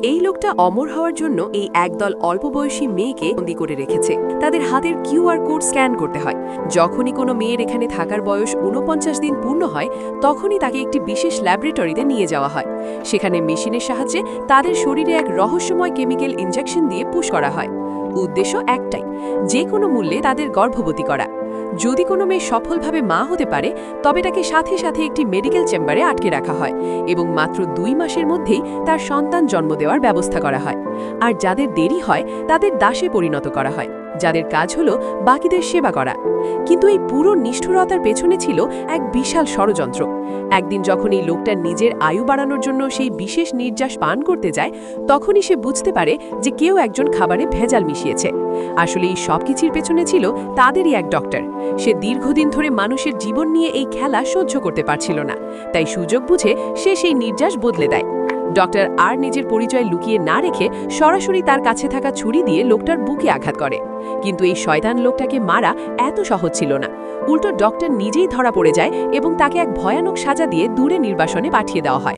এই লোকটা অমর হওয়ার জন্য এই একদল অল্প বয়সী মেয়েকে বন্দী করে রেখেছে। তাদের হাতের কিউআর কোড স্ক্যান করতে হয়। যখনই কোনো মেয়ের এখানে থাকার বয়স ৪৯ দিন পূর্ণ হয়, তখনই তাকে একটি বিশেষ ল্যাবরেটরিতে নিয়ে যাওয়া হয়। সেখানে মেশিনের সাহায্যে তাদের শরীরে এক রহস্যময় কেমিক্যাল ইনজেকশন দিয়ে পুশ করা হয়। উদ্দেশ্য একটাই, যে কোনো মূল্যে তাদের গর্ভবতী করা। যদি কোনো মেয়ে সফলভাবে মা হতে পারে, তবে তাকে সাথে সাথে একটি মেডিকেল চেম্বারে আটকে রাখা হয় এবং মাত্র ২ মাসের মধ্যেই তার সন্তান জন্ম দেওয়ার ব্যবস্থা করা হয়। আর যাদের দেরি হয় তাদের দাসে পরিণত করা হয়, যাদের কাজ হলো বাকিদের সেবা করা। কিন্তু এই পুরো নিষ্ঠুরতার পেছনে ছিল এক বিশাল ষড়যন্ত্র। একদিন যখন এই লোকটা নিজের আয়ু বাড়ানোর জন্য সেই বিশেষ নির্যাস পান করতে যায়, তখনই সে বুঝতে পারে যে কেউ একজন খাবারে ভেজাল মিশিয়েছে। আসলে এই সব কিছুর পেছনে ছিল তাদেরই এক ডক্টর। সে দীর্ঘদিন ধরে মানুষের জীবন নিয়ে এই খেলা সহ্য করতে পারছিল না, তাই সুযোগ বুঝে সে সেই নির্যাস বদলে দেয়। ডক্টর আর নিজের পরিচয় লুকিয়ে না রেখে সরাসরি তার কাছে থাকা ছুরি দিয়ে লোকটার বুকে আঘাত করে। কিন্তু এই শয়তান লোকটাকে মারা এত সহজ ছিল না। উল্টো ডক্টর নিজেই ধরা পড়ে যায় এবং তাকে এক ভয়ানক সাজা দিয়ে দূরে নির্বাসনে পাঠিয়ে দেওয়া হয়।